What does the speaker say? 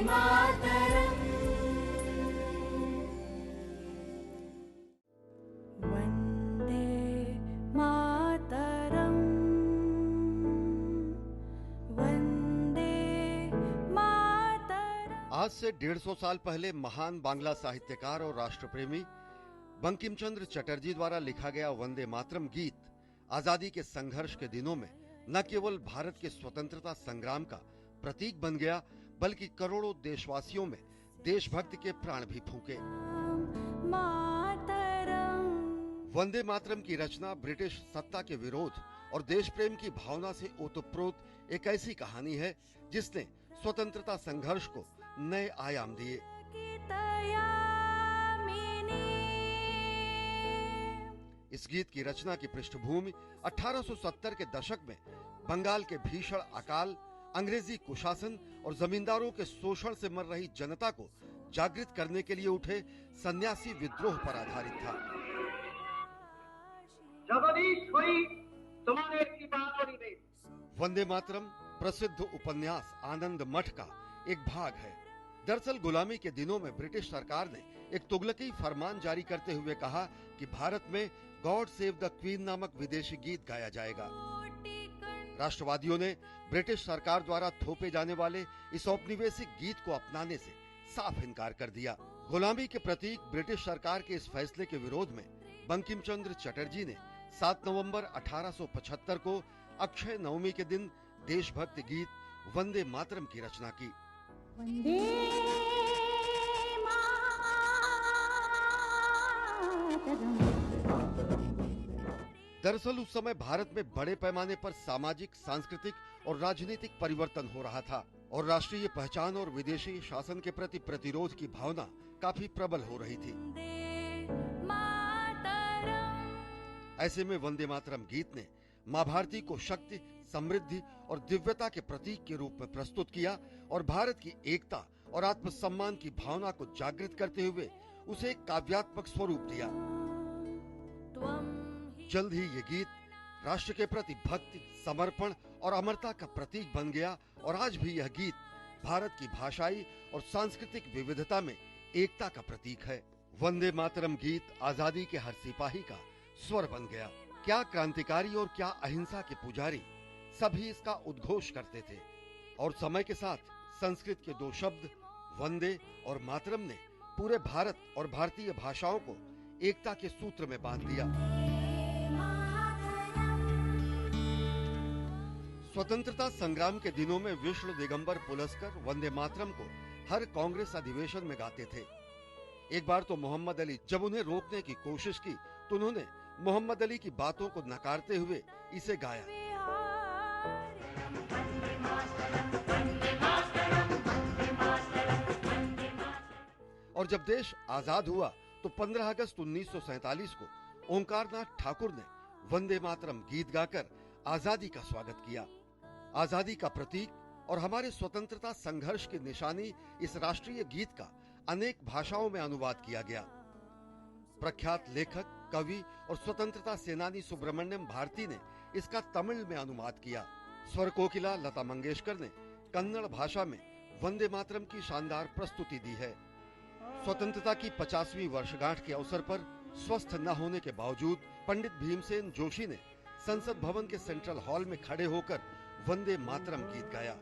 मातरम् वन्दे मातरम् वन्दे मातरम्। आज से 150 साल पहले महान बांग्ला साहित्यकार और राष्ट्रप्रेमी बंकिम चंद्र चटर्जी द्वारा लिखा गया वंदे मातरम गीत आजादी के संघर्ष के दिनों में न केवल भारत के स्वतंत्रता संग्राम का प्रतीक बन गया, बल्कि करोड़ों देशवासियों में देशभक्ति के प्राण भी फूंके। वंदे मातरम की रचना ब्रिटिश सत्ता के विरोध और देश प्रेम की भावना से ओतप्रोत एक ऐसी कहानी है जिसने स्वतंत्रता संघर्ष को नए आयाम दिए। इस गीत की रचना की पृष्ठभूमि 1870 के दशक में बंगाल के भीषण अकाल, अंग्रेजी कुशासन और जमींदारों के शोषण से मर रही जनता को जागृत करने के लिए उठे सन्यासी विद्रोह पर आधारित था। वंदे मातरम प्रसिद्ध उपन्यास आनंद मठ का एक भाग है। दरअसल गुलामी के दिनों में ब्रिटिश सरकार ने एक तुगलकी फरमान जारी करते हुए कहा कि भारत में गॉड सेव द क्वीन नामक विदेशी गीत गाया जाएगा। राष्ट्रवादियों ने ब्रिटिश सरकार द्वारा थोपे जाने वाले इस औपनिवेशिक गीत को अपनाने से साफ इनकार कर दिया। गुलामी के प्रतीक ब्रिटिश सरकार के इस फैसले के विरोध में बंकिम चंद्र चटर्जी ने 7 नवंबर 1875 को अक्षय नवमी के दिन देशभक्ति गीत वंदे मातरम की रचना की। वंदे मातरम। दरअसल उस समय भारत में बड़े पैमाने पर सामाजिक, सांस्कृतिक और राजनीतिक परिवर्तन हो रहा था और राष्ट्रीय पहचान और विदेशी शासन के प्रति प्रतिरोध की भावना काफी प्रबल हो रही थी। ऐसे में वंदे मातरम गीत ने मां भारती को शक्ति, समृद्धि और दिव्यता के प्रतीक के रूप में प्रस्तुत किया और भारत की एकता और आत्मसम्मान की भावना को जागृत करते हुए उसे एक काव्यात्मक स्वरूप दिया। जल्द ही ये गीत राष्ट्र के प्रति भक्ति, समर्पण और अमरता का प्रतीक बन गया और आज भी यह गीत भारत की भाषाई और सांस्कृतिक विविधता में एकता का प्रतीक है। वंदे मातरम गीत आजादी के हर सिपाही का स्वर बन गया। क्या क्रांतिकारी और क्या अहिंसा के पुजारी, सभी इसका उद्घोष करते थे और समय के साथ संस्कृत के दो शब्द वंदे और मातरम ने पूरे भारत और भारतीय भाषाओं को एकता के सूत्र में बांध दिया। स्वतंत्रता संग्राम के दिनों में विष्णु दिगंबर पुलस्कर वंदे मातरम को हर कांग्रेस अधिवेशन में गाते थे। एक बार तो मोहम्मद अली जब उन्हें रोकने की कोशिश की तो उन्होंने मोहम्मद अली की बातों को नकारते हुए इसे गाया। और जब देश आजाद हुआ तो 15 अगस्त 1947 को ओंकारनाथ ठाकुर ने वंदे मातरम गीत गाकर आजादी का स्वागत किया। आजादी का प्रतीक और हमारे स्वतंत्रता संघर्ष की निशानी इस राष्ट्रीय गीत का अनेक भाषाओं में अनुवाद किया गया। प्रख्यात लेखक, कवि और स्वतंत्रता सेनानी सुब्रमण्यम भारती ने इसका तमिल में अनुवाद किया। स्वर कोकिला लता मंगेशकर ने कन्नड़ भाषा में वंदे मातरम की शानदार प्रस्तुति दी है। स्वतंत्रता की 50वीं वर्षगांठ के अवसर पर स्वस्थ न होने के बावजूद पंडित भीमसेन जोशी ने संसद भवन के सेंट्रल हॉल में खड़े होकर वंदे मातरम गीत गाया।